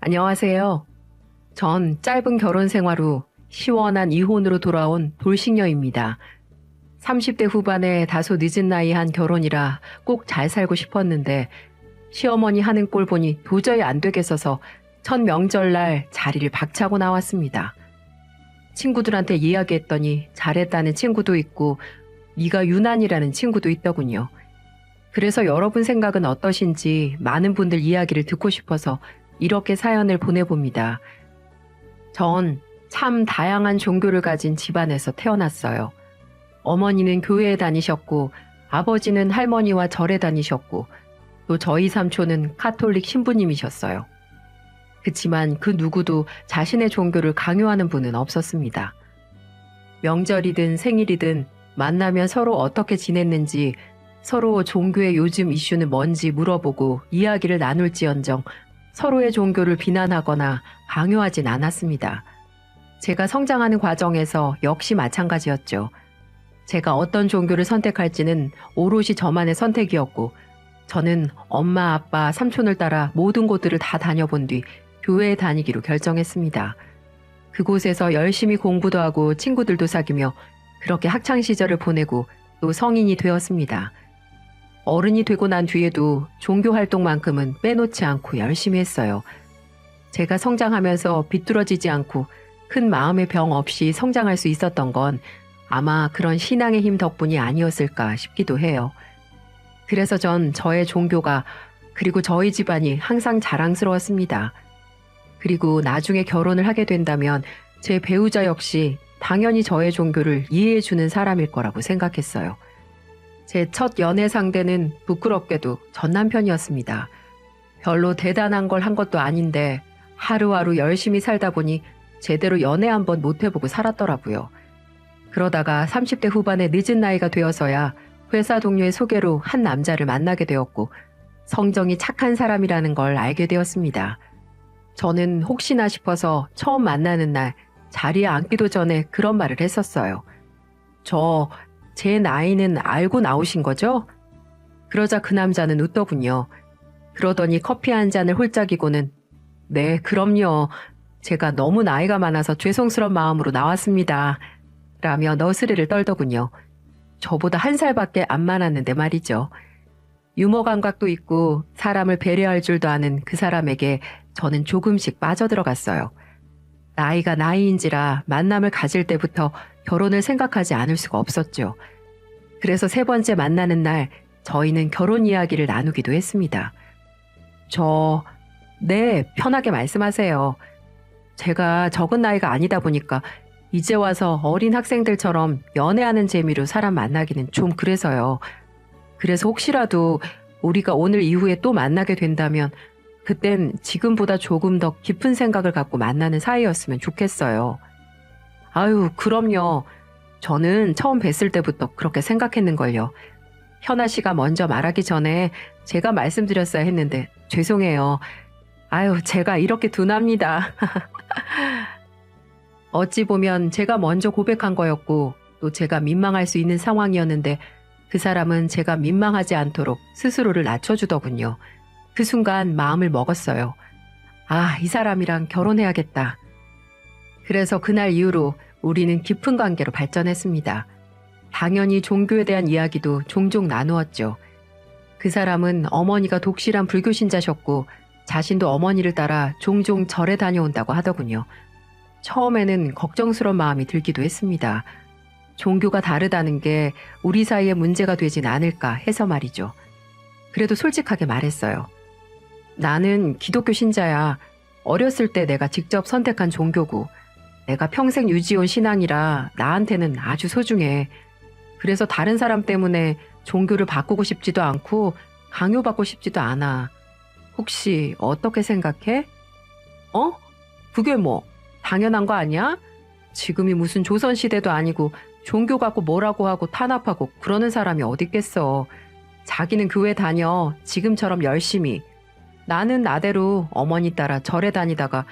안녕하세요. 전 짧은 결혼 생활 후 시원한 이혼으로 돌아온 돌싱녀입니다. 30대 후반에 다소 늦은 나이에 한 결혼이라 꼭 잘 살고 싶었는데 시어머니 하는 꼴 보니 도저히 안 되겠어서 첫 명절날 자리를 박차고 나왔습니다. 친구들한테 이야기했더니 잘했다는 친구도 있고 네가 유난이라는 친구도 있더군요. 그래서 여러분 생각은 어떠신지 많은 분들 이야기를 듣고 싶어서 이렇게 사연을 보내봅니다. 전 참 다양한 종교를 가진 집안에서 태어났어요. 어머니는 교회에 다니셨고 아버지는 할머니와 절에 다니셨고 또 저희 삼촌은 카톨릭 신부님이셨어요. 그치만 그 누구도 자신의 종교를 강요하는 분은 없었습니다. 명절이든 생일이든 만나면 서로 어떻게 지냈는지 서로 종교의 요즘 이슈는 뭔지 물어보고 이야기를 나눌지언정 서로의 종교를 비난하거나 강요하진 않았습니다. 제가 성장하는 과정에서 역시 마찬가지였죠. 제가 어떤 종교를 선택할지는 오롯이 저만의 선택이었고 저는 엄마, 아빠, 삼촌을 따라 모든 곳들을 다 다녀본 뒤 교회에 다니기로 결정했습니다. 그곳에서 열심히 공부도 하고 친구들도 사귀며 그렇게 학창시절을 보내고 또 성인이 되었습니다. 어른이 되고 난 뒤에도 종교 활동만큼은 빼놓지 않고 열심히 했어요. 제가 성장하면서 비뚤어지지 않고 큰 마음의 병 없이 성장할 수 있었던 건 아마 그런 신앙의 힘 덕분이 아니었을까 싶기도 해요. 그래서 전 저의 종교가 그리고 저희 집안이 항상 자랑스러웠습니다. 그리고 나중에 결혼을 하게 된다면 제 배우자 역시 당연히 저의 종교를 이해해주는 사람일 거라고 생각했어요. 제 첫 연애 상대는 부끄럽게도 전 남편이었습니다. 별로 대단한 걸 한 것도 아닌데 하루하루 열심히 살다 보니 제대로 연애 한번 못 해보고 살았더라고요. 그러다가 30대 후반에 늦은 나이가 되어서야 회사 동료의 소개로 한 남자를 만나게 되었고 성정이 착한 사람이라는 걸 알게 되었습니다. 저는 혹시나 싶어서 처음 만나는 날 자리에 앉기도 전에 그런 말을 했었어요. 제 나이는 알고 나오신 거죠? 그러자 그 남자는 웃더군요. 그러더니 커피 한 잔을 홀짝이고는 네, 그럼요. 제가 너무 나이가 많아서 죄송스러운 마음으로 나왔습니다. 라며 너스레를 떨더군요. 저보다 한 살밖에 안 많았는데 말이죠. 유머 감각도 있고 사람을 배려할 줄도 아는 그 사람에게 저는 조금씩 빠져들어갔어요. 나이가 나이인지라 만남을 가질 때부터 결혼을 생각하지 않을 수가 없었죠. 그래서 세 번째 만나는 날 저희는 결혼 이야기를 나누기도 했습니다. 네, 편하게 말씀하세요. 제가 적은 나이가 아니다 보니까 이제 와서 어린 학생들처럼 연애하는 재미로 사람 만나기는 좀 그래서요. 그래서 혹시라도 우리가 오늘 이후에 또 만나게 된다면 그땐 지금보다 조금 더 깊은 생각을 갖고 만나는 사이였으면 좋겠어요. 아유, 그럼요. 저는 처음 뵀을 때부터 그렇게 생각했는걸요. 현아 씨가 먼저 말하기 전에 제가 말씀드렸어야 했는데 죄송해요. 아유, 제가 이렇게 둔합니다. 어찌 보면 제가 먼저 고백한 거였고 또 제가 민망할 수 있는 상황이었는데 그 사람은 제가 민망하지 않도록 스스로를 낮춰주더군요. 그 순간 마음을 먹었어요. 아, 이 사람이랑 결혼해야겠다. 그래서 그날 이후로 우리는 깊은 관계로 발전했습니다. 당연히 종교에 대한 이야기도 종종 나누었죠. 그 사람은 어머니가 독실한 불교 신자셨고 자신도 어머니를 따라 종종 절에 다녀온다고 하더군요. 처음에는 걱정스러운 마음이 들기도 했습니다. 종교가 다르다는 게 우리 사이에 문제가 되진 않을까 해서 말이죠. 그래도 솔직하게 말했어요. 나는 기독교 신자야. 어렸을 때 내가 직접 선택한 종교고 내가 평생 유지온 신앙이라 나한테는 아주 소중해. 그래서 다른 사람 때문에 종교를 바꾸고 싶지도 않고 강요받고 싶지도 않아. 혹시 어떻게 생각해? 그게 뭐 당연한 거 아니야? 지금이 무슨 조선시대도 아니고 종교 갖고 뭐라고 하고 탄압하고 그러는 사람이 어딨겠어. 자기는 교회 다녀. 지금처럼 열심히. 나는 나대로 어머니 따라 절에 다니다가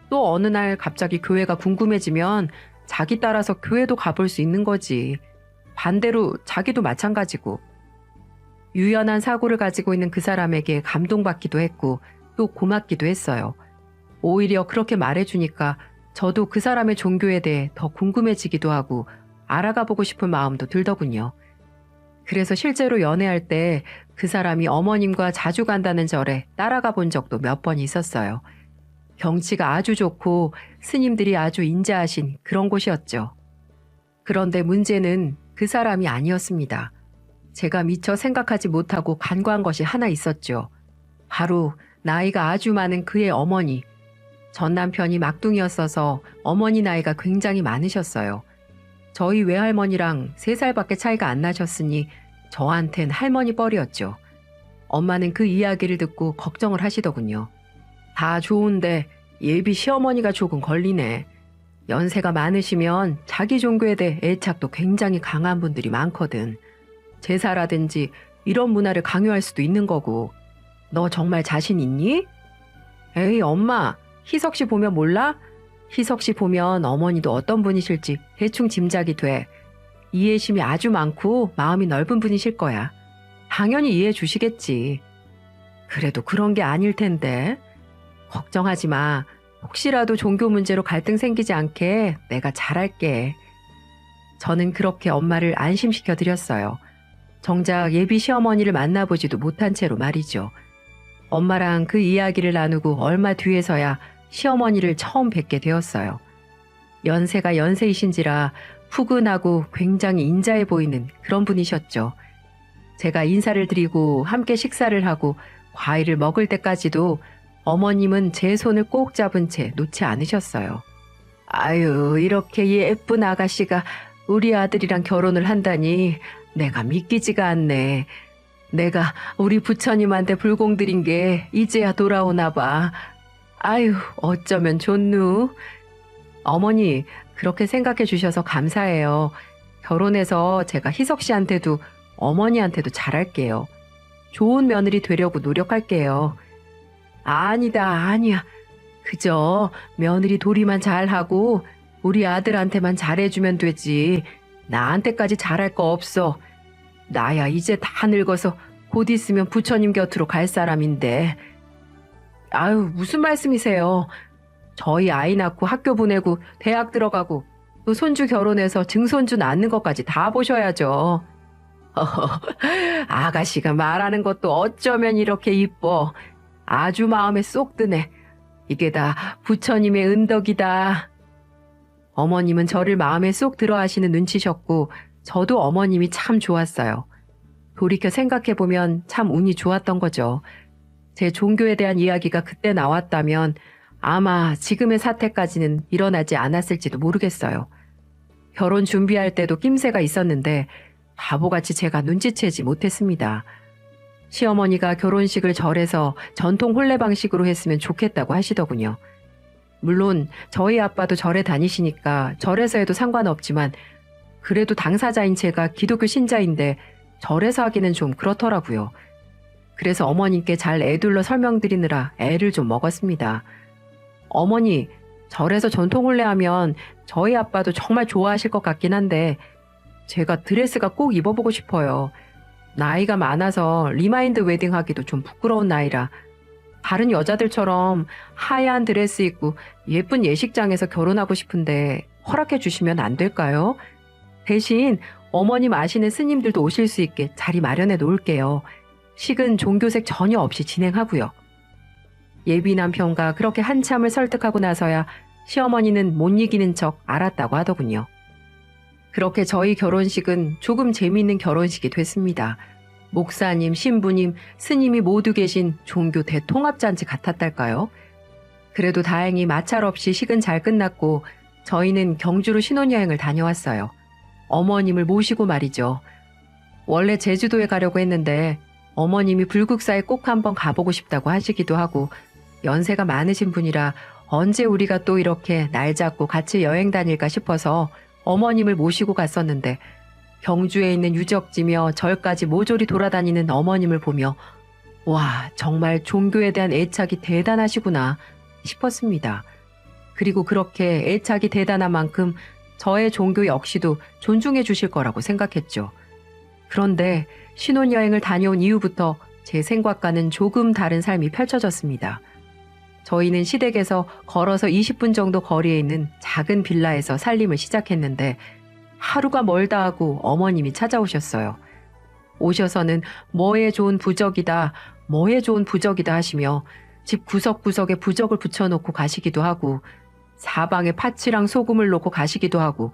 또 어느 날 갑자기 교회가 궁금해지면 자기 따라서 교회도 가볼 수 있는 거지. 반대로 자기도 마찬가지고. 유연한 사고를 가지고 있는 그 사람에게 감동받기도 했고 또 고맙기도 했어요. 오히려 그렇게 말해주니까 저도 그 사람의 종교에 대해 더 궁금해지기도 하고 알아가 보고 싶은 마음도 들더군요. 그래서 실제로 연애할 때 그 사람이 어머님과 자주 간다는 절에 따라가 본 적도 몇 번 있었어요. 경치가 아주 좋고 스님들이 아주 인자하신 그런 곳이었죠. 그런데 문제는 그 사람이 아니었습니다. 제가 미처 생각하지 못하고 간과한 것이 하나 있었죠. 바로 나이가 아주 많은 그의 어머니. 전 남편이 막둥이였어서 어머니 나이가 굉장히 많으셨어요. 저희 외할머니랑 3살밖에 차이가 안 나셨으니 저한텐 할머니 뻘이었죠. 엄마는 그 이야기를 듣고 걱정을 하시더군요. 다 좋은데 예비 시어머니가 조금 걸리네. 연세가 많으시면 자기 종교에 대해 애착도 굉장히 강한 분들이 많거든. 제사라든지 이런 문화를 강요할 수도 있는 거고. 너 정말 자신 있니? 에이 엄마, 희석 씨 보면 몰라? 희석 씨 보면 어머니도 어떤 분이실지 대충 짐작이 돼. 이해심이 아주 많고 마음이 넓은 분이실 거야. 당연히 이해해 주시겠지. 그래도 그런 게 아닐 텐데. 걱정하지 마. 혹시라도 종교 문제로 갈등 생기지 않게 내가 잘할게. 저는 그렇게 엄마를 안심시켜 드렸어요. 정작 예비 시어머니를 만나보지도 못한 채로 말이죠. 엄마랑 그 이야기를 나누고 얼마 뒤에서야 시어머니를 처음 뵙게 되었어요. 연세가 연세이신지라 푸근하고 굉장히 인자해 보이는 그런 분이셨죠. 제가 인사를 드리고 함께 식사를 하고 과일을 먹을 때까지도 어머님은 제 손을 꼭 잡은 채 놓지 않으셨어요. 아유, 이렇게 예쁜 아가씨가 우리 아들이랑 결혼을 한다니 내가 믿기지가 않네. 내가 우리 부처님한테 불공드린 게 이제야 돌아오나 봐. 아유, 어쩌면 좋누. 어머니, 그렇게 생각해 주셔서 감사해요. 결혼해서 제가 희석 씨한테도 어머니한테도 잘할게요. 좋은 며느리 되려고 노력할게요. 아니다, 아니야. 그저 며느리 도리만 잘하고 우리 아들한테만 잘해주면 되지. 나한테까지 잘할 거 없어. 나야 이제 다 늙어서 곧 있으면 부처님 곁으로 갈 사람인데. 아유, 무슨 말씀이세요. 저희 아이 낳고 학교 보내고 대학 들어가고 또 손주 결혼해서 증손주 낳는 것까지 다 보셔야죠. 아가씨가 말하는 것도 어쩌면 이렇게 이뻐. 아주 마음에 쏙 드네. 이게 다 부처님의 은덕이다. 어머님은 저를 마음에 쏙 들어 하시는 눈치셨고 저도 어머님이 참 좋았어요. 돌이켜 생각해보면 참 운이 좋았던 거죠. 제 종교에 대한 이야기가 그때 나왔다면 아마 지금의 사태까지는 일어나지 않았을지도 모르겠어요. 결혼 준비할 때도 낌새가 있었는데 바보같이 제가 눈치채지 못했습니다. 시어머니가 결혼식을 절에서 전통 혼례 방식으로 했으면 좋겠다고 하시더군요. 물론 저희 아빠도 절에 다니시니까 절에서 해도 상관없지만 그래도 당사자인 제가 기독교 신자인데 절에서 하기는 좀 그렇더라고요. 그래서 어머님께 잘 애둘러 설명드리느라 애를 좀 먹었습니다. 어머니, 절에서 전통 혼례하면 저희 아빠도 정말 좋아하실 것 같긴 한데 제가 드레스가 꼭 입어보고 싶어요. 나이가 많아서 리마인드 웨딩 하기도 좀 부끄러운 나이라 다른 여자들처럼 하얀 드레스 입고 예쁜 예식장에서 결혼하고 싶은데 허락해 주시면 안 될까요? 대신 어머님 아시는 스님들도 오실 수 있게 자리 마련해 놓을게요. 식은 종교색 전혀 없이 진행하고요. 예비 남편과 그렇게 한참을 설득하고 나서야 시어머니는 못 이기는 척 알았다고 하더군요. 그렇게 저희 결혼식은 조금 재미있는 결혼식이 됐습니다. 목사님, 신부님, 스님이 모두 계신 종교 대통합잔치 같았달까요? 그래도 다행히 마찰 없이 식은 잘 끝났고 저희는 경주로 신혼여행을 다녀왔어요. 어머님을 모시고 말이죠. 원래 제주도에 가려고 했는데 어머님이 불국사에 꼭 한번 가보고 싶다고 하시기도 하고 연세가 많으신 분이라 언제 우리가 또 이렇게 날 잡고 같이 여행 다닐까 싶어서 어머님을 모시고 갔었는데 경주에 있는 유적지며 절까지 모조리 돌아다니는 어머님을 보며 와, 정말 종교에 대한 애착이 대단하시구나 싶었습니다. 그리고 그렇게 애착이 대단한 만큼 저의 종교 역시도 존중해 주실 거라고 생각했죠. 그런데 신혼여행을 다녀온 이후부터 제 생각과는 조금 다른 삶이 펼쳐졌습니다. 저희는 시댁에서 걸어서 20분 정도 거리에 있는 작은 빌라에서 살림을 시작했는데 하루가 멀다 하고 어머님이 찾아오셨어요. 오셔서는 뭐에 좋은 부적이다, 뭐에 좋은 부적이다 하시며 집 구석구석에 부적을 붙여놓고 가시기도 하고 사방에 파츠랑 소금을 놓고 가시기도 하고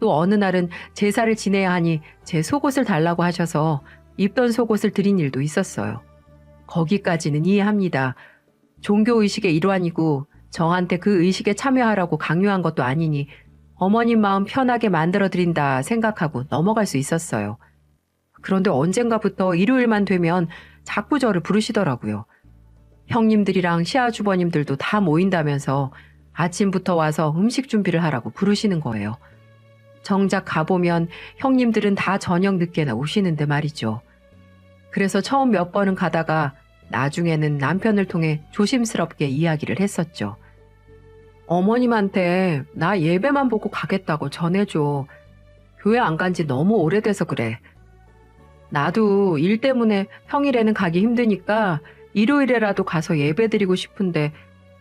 또 어느 날은 제사를 지내야 하니 제 속옷을 달라고 하셔서 입던 속옷을 드린 일도 있었어요. 거기까지는 이해합니다. 종교의식의 일환이고 저한테 그 의식에 참여하라고 강요한 것도 아니니 어머님 마음 편하게 만들어드린다 생각하고 넘어갈 수 있었어요. 그런데 언젠가부터 일요일만 되면 자꾸 저를 부르시더라고요. 형님들이랑 시아주버님들도 다 모인다면서 아침부터 와서 음식 준비를 하라고 부르시는 거예요. 정작 가보면 형님들은 다 저녁 늦게나 오시는데 말이죠. 그래서 처음 몇 번은 가다가 나중에는 남편을 통해 조심스럽게 이야기를 했었죠. 어머님한테 나 예배만 보고 가겠다고 전해줘. 교회 안 간지 너무 오래돼서 그래. 나도 일 때문에 평일에는 가기 힘드니까 일요일에라도 가서 예배 드리고 싶은데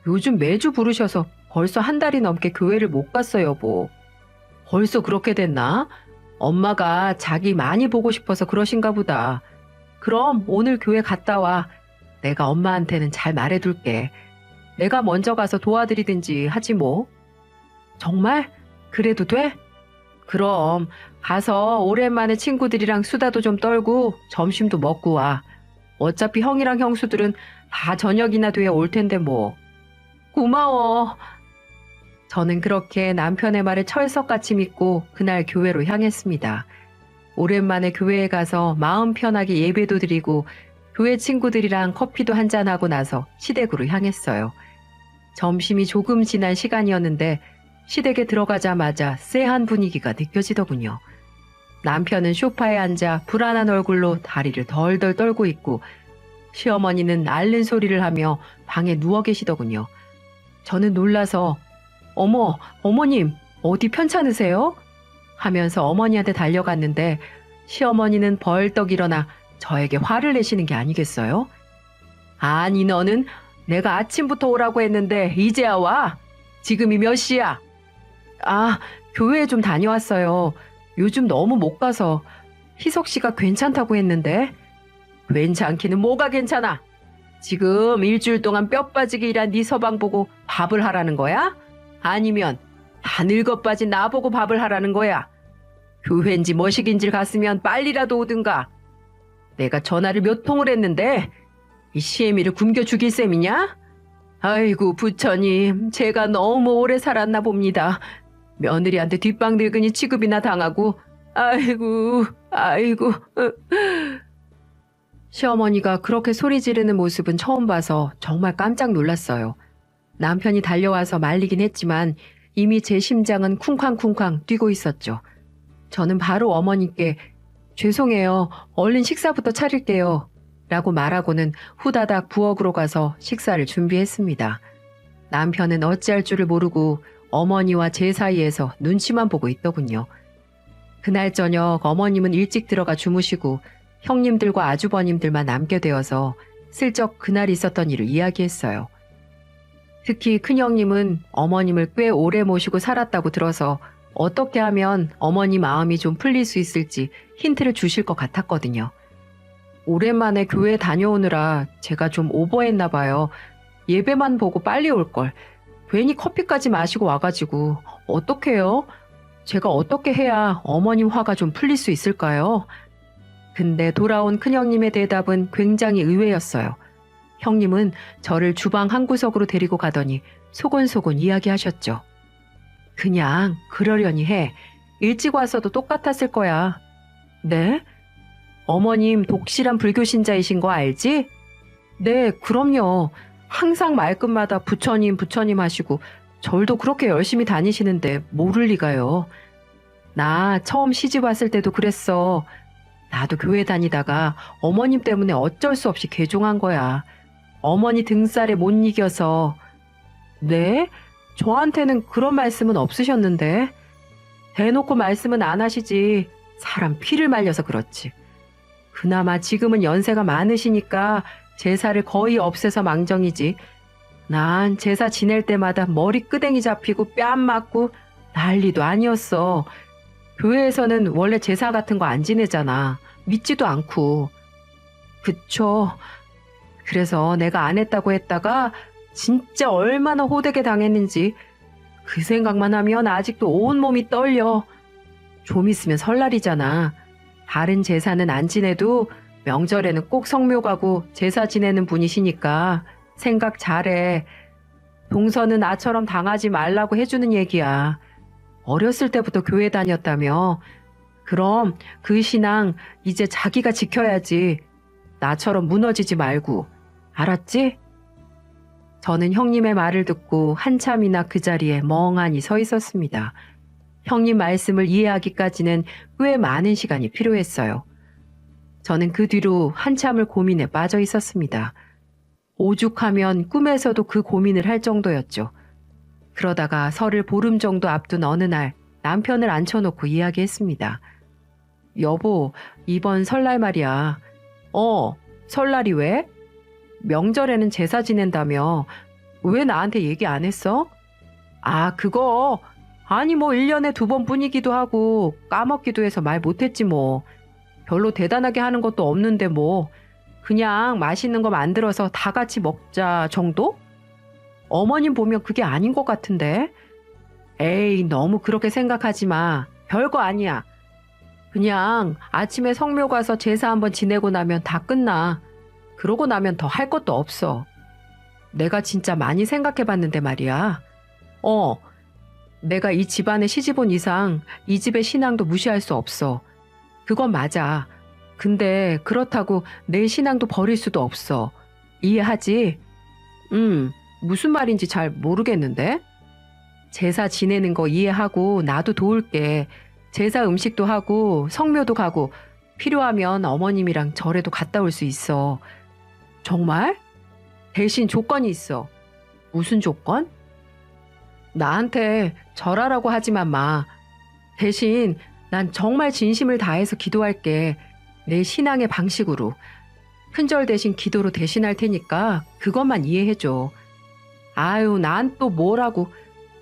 요즘 매주 부르셔서 벌써 한 달이 넘게 교회를 못 갔어요, 여보. 벌써 그렇게 됐나? 엄마가 자기 많이 보고 싶어서 그러신가 보다. 그럼 오늘 교회 갔다 와. 내가 엄마한테는 잘 말해둘게. 내가 먼저 가서 도와드리든지 하지 뭐. 정말? 그래도 돼? 그럼 가서 오랜만에 친구들이랑 수다도 좀 떨고 점심도 먹고 와. 어차피 형이랑 형수들은 다 저녁이나 돼야 올 텐데 뭐. 고마워. 저는 그렇게 남편의 말을 철석같이 믿고 그날 교회로 향했습니다. 오랜만에 교회에 가서 마음 편하게 예배도 드리고 교회 친구들이랑 커피도 한잔하고 나서 시댁으로 향했어요. 점심이 조금 지난 시간이었는데 시댁에 들어가자마자 쎄한 분위기가 느껴지더군요. 남편은 소파에 앉아 불안한 얼굴로 다리를 덜덜 떨고 있고 시어머니는 앓는 소리를 하며 방에 누워 계시더군요. 저는 놀라서 어머, 어머님, 어디 편찮으세요? 하면서 어머니한테 달려갔는데 시어머니는 벌떡 일어나 저에게 화를 내시는 게 아니겠어요? 아니, 너는 내가 아침부터 오라고 했는데 이제야 와? 지금이 몇 시야? 아, 교회에 좀 다녀왔어요. 요즘 너무 못 가서. 희석 씨가 괜찮다고 했는데. 괜찮기는 뭐가 괜찮아? 지금 일주일 동안 뼈 빠지게 일한 네 서방 보고 밥을 하라는 거야? 아니면 다 늙어 빠진 나보고 밥을 하라는 거야? 교회인지 뭐식인지 갔으면 빨리라도 오든가. 내가 전화를 몇 통을 했는데 이 시애미를 굶겨 죽일 셈이냐? 아이고 부처님, 제가 너무 오래 살았나 봅니다. 며느리한테 뒷방 늙은이 취급이나 당하고 아이고. 시어머니가 그렇게 소리 지르는 모습은 처음 봐서 정말 깜짝 놀랐어요. 남편이 달려와서 말리긴 했지만 이미 제 심장은 쿵쾅쿵쾅 뛰고 있었죠. 저는 바로 어머니께 죄송해요. 얼른 식사부터 차릴게요. 라고 말하고는 후다닥 부엌으로 가서 식사를 준비했습니다. 남편은 어찌할 줄을 모르고 어머니와 제 사이에서 눈치만 보고 있더군요. 그날 저녁 어머님은 일찍 들어가 주무시고 형님들과 아주버님들만 남게 되어서 슬쩍 그날 있었던 일을 이야기했어요. 특히 큰형님은 어머님을 꽤 오래 모시고 살았다고 들어서 어떻게 하면 어머니 마음이 좀 풀릴 수 있을지 힌트를 주실 것 같았거든요. 오랜만에 교회 다녀오느라 제가 좀 오버했나 봐요. 예배만 보고 빨리 올걸. 괜히 커피까지 마시고 와가지고 어떡해요? 제가 어떻게 해야 어머님 화가 좀 풀릴 수 있을까요? 근데 돌아온 큰형님의 대답은 굉장히 의외였어요. 형님은 저를 주방 한구석으로 데리고 가더니 소곤소곤 이야기하셨죠. 그냥 그러려니 해. 일찍 와서도 똑같았을 거야. 네? 어머님 독실한 불교 신자이신 거 알지? 네, 그럼요. 항상 말끝마다 부처님 하시고 절도 그렇게 열심히 다니시는데 모를 리가요. 나 처음 시집 왔을 때도 그랬어. 나도 교회 다니다가 어머님 때문에 어쩔 수 없이 개종한 거야. 어머니 등살에 못 이겨서. 네? 저한테는 그런 말씀은 없으셨는데. 대놓고 말씀은 안 하시지. 사람 피를 말려서 그렇지. 그나마 지금은 연세가 많으시니까 제사를 거의 없애서 망정이지. 난 제사 지낼 때마다 머리 끄댕이 잡히고 뺨 맞고 난리도 아니었어. 교회에서는 원래 제사 같은 거 안 지내잖아. 믿지도 않고. 그쵸. 그래서 내가 안 했다고 했다가 진짜 얼마나 호되게 당했는지 그 생각만 하면 아직도 온몸이 떨려. 좀 있으면 설날이잖아. 다른 제사는 안 지내도 명절에는 꼭 성묘 가고 제사 지내는 분이시니까 생각 잘해. 동서는 나처럼 당하지 말라고 해주는 얘기야. 어렸을 때부터 교회 다녔다며. 그럼 그 신앙 이제 자기가 지켜야지. 나처럼 무너지지 말고. 알았지? 저는 형님의 말을 듣고 한참이나 그 자리에 멍하니 서 있었습니다. 형님 말씀을 이해하기까지는 꽤 많은 시간이 필요했어요. 저는 그 뒤로 한참을 고민에 빠져 있었습니다. 오죽하면 꿈에서도 그 고민을 할 정도였죠. 그러다가 설을 보름 정도 앞둔 어느 날 남편을 앉혀놓고 이야기했습니다. 여보, 이번 설날 말이야. 설날이 왜? 명절에는 제사 지낸다며. 왜 나한테 얘기 안 했어? 아, 그거. 아니 뭐 1년에 2번 뿐이기도 하고 까먹기도 해서 말 못했지 뭐. 별로 대단하게 하는 것도 없는데 뭐. 그냥 맛있는 거 만들어서 다 같이 먹자 정도? 어머님 보면 그게 아닌 것 같은데. 에이, 너무 그렇게 생각하지 마. 별거 아니야. 그냥 아침에 성묘 가서 제사 한번 지내고 나면 다 끝나. 그러고 나면 더 할 것도 없어. 내가 진짜 많이 생각해봤는데 말이야. 내가 이 집안에 시집 온 이상 이 집의 신앙도 무시할 수 없어. 그건 맞아. 근데 그렇다고 내 신앙도 버릴 수도 없어. 이해하지? 무슨 말인지 잘 모르겠는데? 제사 지내는 거 이해하고 나도 도울게. 제사 음식도 하고 성묘도 가고 필요하면 어머님이랑 절에도 갔다 올 수 있어. 정말? 대신 조건이 있어. 무슨 조건? 나한테 절하라고 하지만 마. 대신 난 정말 진심을 다해서 기도할게. 내 신앙의 방식으로. 큰절 대신 기도로 대신할 테니까 그것만 이해해줘. 아유, 난 또 뭐라고.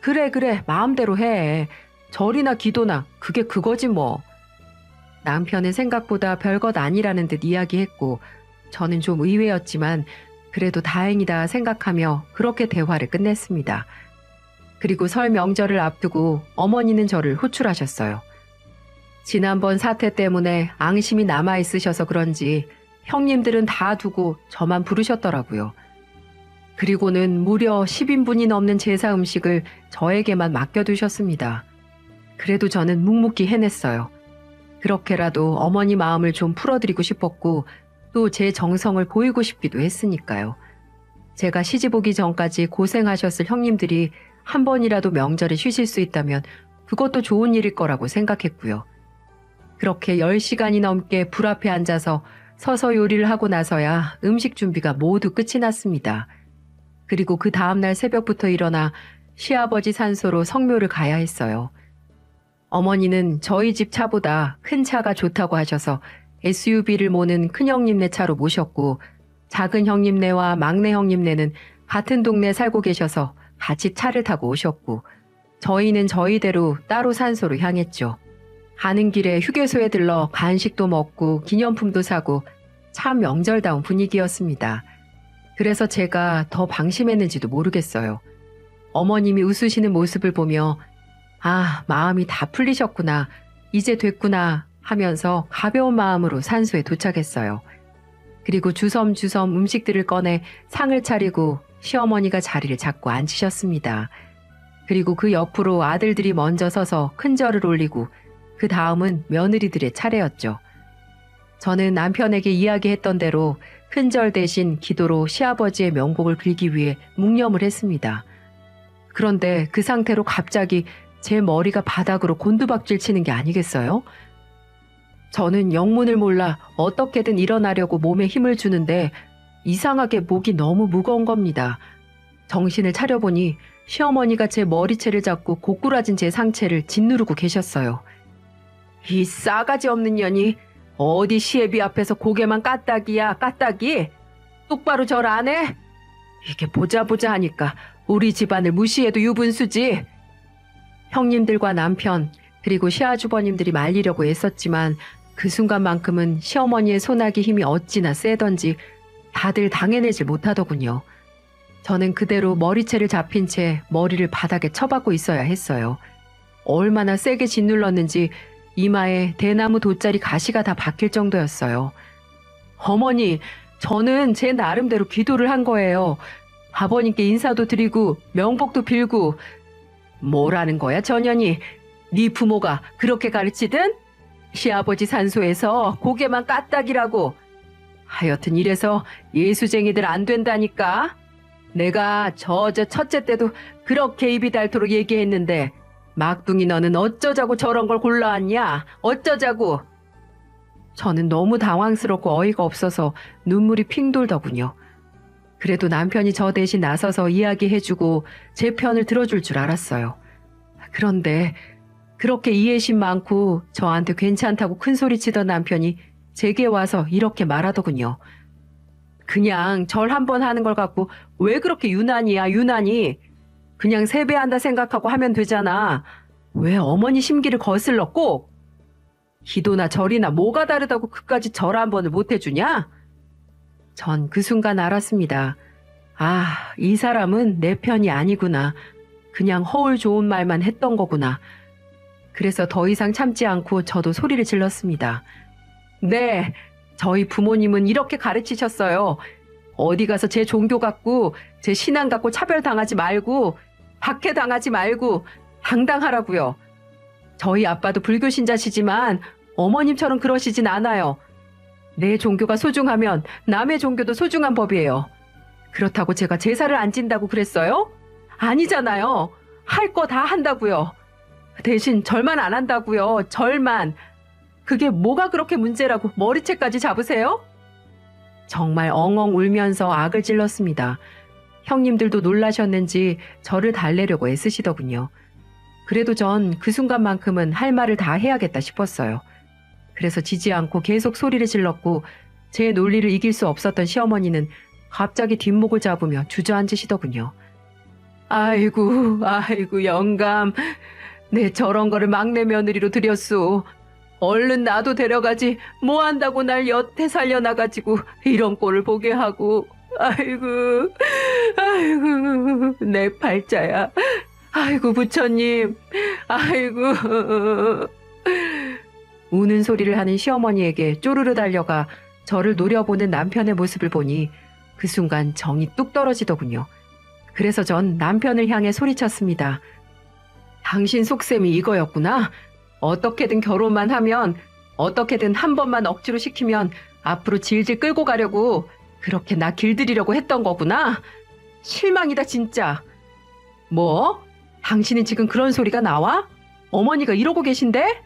그래, 마음대로 해. 절이나 기도나 그게 그거지 뭐. 남편은 생각보다 별것 아니라는 듯 이야기했고 저는 좀 의외였지만 그래도 다행이다 생각하며 그렇게 대화를 끝냈습니다. 그리고 설 명절을 앞두고 어머니는 저를 호출하셨어요. 지난번 사태 때문에 앙심이 남아있으셔서 그런지 형님들은 다 두고 저만 부르셨더라고요. 그리고는 무려 10인분이 넘는 제사 음식을 저에게만 맡겨두셨습니다. 그래도 저는 묵묵히 해냈어요. 그렇게라도 어머니 마음을 좀 풀어드리고 싶었고 또 제 정성을 보이고 싶기도 했으니까요. 제가 시집 오기 전까지 고생하셨을 형님들이 한 번이라도 명절에 쉬실 수 있다면 그것도 좋은 일일 거라고 생각했고요. 그렇게 10시간이 넘게 불 앞에 앉아서 서서 요리를 하고 나서야 음식 준비가 모두 끝이 났습니다. 그리고 그 다음날 새벽부터 일어나 시아버지 산소로 성묘를 가야 했어요. 어머니는 저희 집 차보다 큰 차가 좋다고 하셔서 SUV를 모는 큰형님네 차로 모셨고 작은 형님네와 막내 형님네는 같은 동네에 살고 계셔서 같이 차를 타고 오셨고 저희는 저희대로 따로 산소로 향했죠. 가는 길에 휴게소에 들러 간식도 먹고 기념품도 사고 참 명절다운 분위기였습니다. 그래서 제가 더 방심했는지도 모르겠어요. 어머님이 웃으시는 모습을 보며 아, 마음이 다 풀리셨구나. 이제 됐구나 하면서 가벼운 마음으로 산소에 도착했어요. 그리고 주섬주섬 음식들을 꺼내 상을 차리고 시어머니가 자리를 잡고 앉으셨습니다. 그리고 그 옆으로 아들들이 먼저 서서 큰절을 올리고 그 다음은 며느리들의 차례였죠. 저는 남편에게 이야기했던 대로 큰절 대신 기도로 시아버지의 명복을 빌기 위해 묵념을 했습니다. 그런데 그 상태로 갑자기 제 머리가 바닥으로 곤두박질 치는 게 아니겠어요? 저는 영문을 몰라 어떻게든 일어나려고 몸에 힘을 주는데 이상하게 목이 너무 무거운 겁니다. 정신을 차려보니 시어머니가 제 머리채를 잡고 고꾸라진 제 상체를 짓누르고 계셨어요. 이 싸가지 없는 년이 어디 시애비 앞에서 고개만 까딱이야 까딱이? 똑바로 절 안 해? 이게 보자 보자 하니까 우리 집안을 무시해도 유분수지. 형님들과 남편 그리고 시아주버님들이 말리려고 애썼지만 그 순간만큼은 시어머니의 손아귀 힘이 어찌나 세던지 다들 당해내질 못하더군요. 저는 그대로 머리채를 잡힌 채 머리를 바닥에 쳐박고 있어야 했어요. 얼마나 세게 짓눌렀는지 이마에 대나무 돗자리 가시가 다 박힐 정도였어요. 어머니, 저는 제 나름대로 기도를 한 거예요. 아버님께 인사도 드리고 명복도 빌고. 뭐라는 거야, 전현이? 네 부모가 그렇게 가르치든? 시아버지 산소에서 고개만 까딱이라고. 하여튼 이래서 예수쟁이들 안 된다니까. 내가 저 첫째 때도 그렇게 입이 닳도록 얘기했는데 막둥이 너는 어쩌자고 저런 걸 골라왔냐? 어쩌자고? 저는 너무 당황스럽고 어이가 없어서 눈물이 핑 돌더군요. 그래도 남편이 저 대신 나서서 이야기해주고 제 편을 들어줄 줄 알았어요. 그런데 그렇게 이해심 많고 저한테 괜찮다고 큰소리치던 남편이 제게 와서 이렇게 말하더군요. 그냥 절 한번 하는 걸 갖고 왜 그렇게 유난이야, 유난히. 그냥 세배한다 생각하고 하면 되잖아. 왜 어머니 심기를 거슬러 꼭? 기도나 절이나 뭐가 다르다고 그까지 절 한 번을 못 해주냐? 전 그 순간 알았습니다. 아, 이 사람은 내 편이 아니구나. 그냥 허울 좋은 말만 했던 거구나. 그래서 더 이상 참지 않고 저도 소리를 질렀습니다. 네, 저희 부모님은 이렇게 가르치셨어요. 어디 가서 제 종교 갖고 제 신앙 갖고 차별당하지 말고 박해당하지 말고 당당하라고요. 저희 아빠도 불교 신자시지만 어머님처럼 그러시진 않아요. 내 종교가 소중하면 남의 종교도 소중한 법이에요. 그렇다고 제가 제사를 안 진다고 그랬어요? 아니잖아요. 할 거 다 한다고요. 대신 절만 안 한다고요. 절만. 그게 뭐가 그렇게 문제라고 머리채까지 잡으세요? 정말 엉엉 울면서 악을 찔렀습니다. 형님들도 놀라셨는지 저를 달래려고 애쓰시더군요. 그래도 전 그 순간만큼은 할 말을 다 해야겠다 싶었어요. 그래서 지지 않고 계속 소리를 질렀고 제 논리를 이길 수 없었던 시어머니는 갑자기 뒷목을 잡으며 주저앉으시더군요. 아이고, 아이고 영감. 내 저런 거를 막내 며느리로 들였소. 얼른 나도 데려가지 뭐 한다고 날 여태 살려나가지고 이런 꼴을 보게 하고. 아이고, 아이고, 내 팔자야. 아이고, 부처님. 아이고. 우는 소리를 하는 시어머니에게 쪼르르 달려가 저를 노려보는 남편의 모습을 보니 그 순간 정이 뚝 떨어지더군요. 그래서 전 남편을 향해 소리쳤습니다. 당신 속셈이 이거였구나. 어떻게든 결혼만 하면, 어떻게든 한 번만 억지로 시키면 앞으로 질질 끌고 가려고 그렇게 나 길들이려고 했던 거구나. 실망이다 진짜. 뭐? 당신이 지금 그런 소리가 나와? 어머니가 이러고 계신데?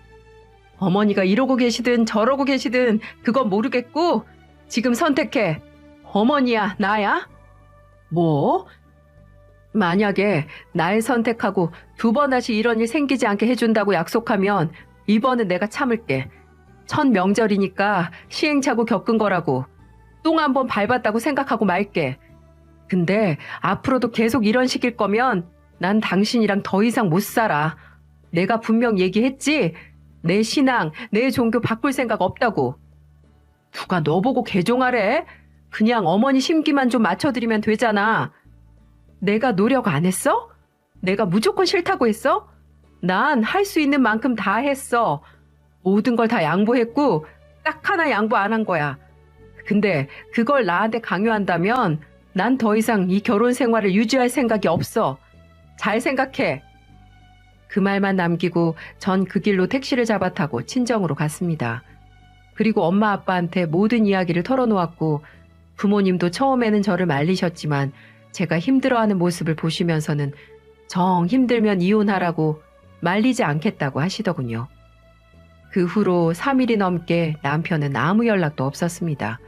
어머니가 이러고 계시든 저러고 계시든 그건 모르겠고 지금 선택해. 어머니야, 나야? 뭐? 만약에 날 선택하고 두 번 다시 이런 일 생기지 않게 해준다고 약속하면 이번은 내가 참을게. 첫 명절이니까 시행착오 겪은 거라고. 똥 한 번 밟았다고 생각하고 말게. 근데 앞으로도 계속 이런 식일 거면 난 당신이랑 더 이상 못 살아. 내가 분명 얘기했지? 내 신앙, 내 종교 바꿀 생각 없다고. 누가 너보고 개종하래? 그냥 어머니 심기만 좀 맞춰드리면 되잖아. 내가 노력 안 했어? 내가 무조건 싫다고 했어? 난 할 수 있는 만큼 다 했어. 모든 걸 다 양보했고 딱 하나 양보 안 한 거야. 근데 그걸 나한테 강요한다면 난 더 이상 이 결혼 생활을 유지할 생각이 없어. 잘 생각해. 그 말만 남기고 전 그 길로 택시를 잡아 타고 친정으로 갔습니다. 그리고 엄마 아빠한테 모든 이야기를 털어놓았고 부모님도 처음에는 저를 말리셨지만 제가 힘들어하는 모습을 보시면서는 정 힘들면 이혼하라고 말리지 않겠다고 하시더군요. 그 후로 3일이 넘게 남편은 아무 연락도 없었습니다.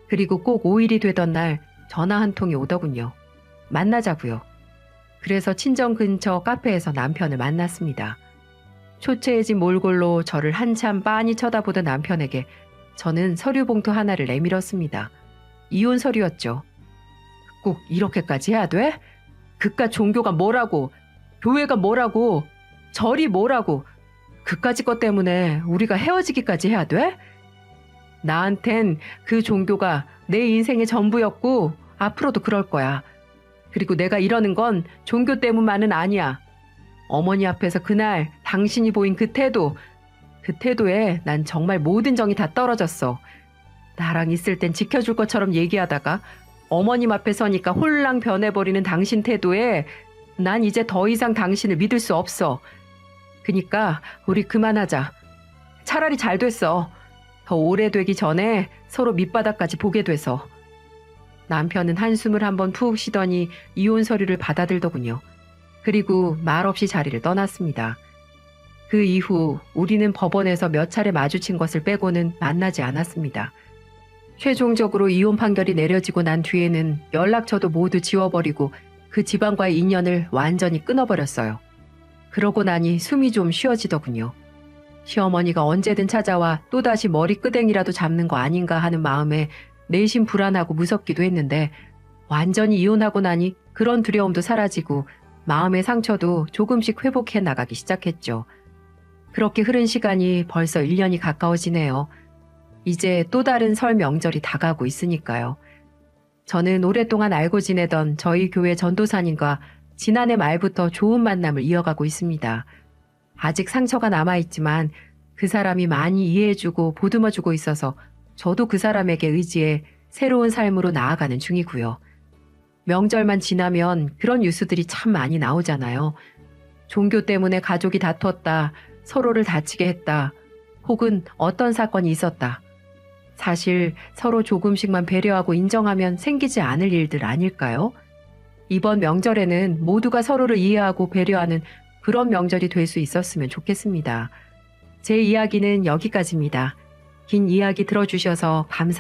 그리고 꼭 5일이 되던 날 전화 한 통이 오더군요. 만나자고요. 그래서 친정 근처 카페에서 남편을 만났습니다. 초췌해진 몰골로 저를 한참 빤히 쳐다보던 남편에게 저는 서류 봉투 하나를 내밀었습니다. 이혼 서류였죠. 꼭 이렇게까지 해야 돼? 그깟 종교가 뭐라고, 교회가 뭐라고, 절이 뭐라고, 그까짓 것 때문에 우리가 헤어지기까지 해야 돼? 나한텐 그 종교가 내 인생의 전부였고 앞으로도 그럴 거야. 그리고 내가 이러는 건 종교 때문만은 아니야. 어머니 앞에서 그날 당신이 보인 그 태도에 난 정말 모든 정이 다 떨어졌어. 나랑 있을 땐 지켜줄 것처럼 얘기하다가 어머님 앞에 서니까 홀랑 변해버리는 당신 태도에 난 이제 더 이상 당신을 믿을 수 없어. 그니까 우리 그만하자. 차라리 잘 됐어. 더 오래되기 전에 서로 밑바닥까지 보게 돼서. 남편은 한숨을 한번 푹 쉬더니 이혼 서류를 받아들더군요. 그리고 말없이 자리를 떠났습니다. 그 이후 우리는 법원에서 몇 차례 마주친 것을 빼고는 만나지 않았습니다. 최종적으로 이혼 판결이 내려지고 난 뒤에는 연락처도 모두 지워버리고 그 집안과의 인연을 완전히 끊어버렸어요. 그러고 나니 숨이 좀 쉬어지더군요. 시어머니가 언제든 찾아와 또다시 머리끄댕이라도 잡는 거 아닌가 하는 마음에 내심 불안하고 무섭기도 했는데 완전히 이혼하고 나니 그런 두려움도 사라지고 마음의 상처도 조금씩 회복해 나가기 시작했죠. 그렇게 흐른 시간이 벌써 1년이 가까워지네요. 이제 또 다른 설 명절이 다가오고 있으니까요. 저는 오랫동안 알고 지내던 저희 교회 전도사님과 지난해 말부터 좋은 만남을 이어가고 있습니다. 아직 상처가 남아있지만 그 사람이 많이 이해해주고 보듬어주고 있어서 저도 그 사람에게 의지해 새로운 삶으로 나아가는 중이고요. 명절만 지나면 그런 뉴스들이 참 많이 나오잖아요. 종교 때문에 가족이 다퉜다, 서로를 다치게 했다, 혹은 어떤 사건이 있었다. 사실 서로 조금씩만 배려하고 인정하면 생기지 않을 일들 아닐까요? 이번 명절에는 모두가 서로를 이해하고 배려하는 그런 명절이 될 수 있었으면 좋겠습니다. 제 이야기는 여기까지입니다. 긴 이야기 들어주셔서 감사합니다.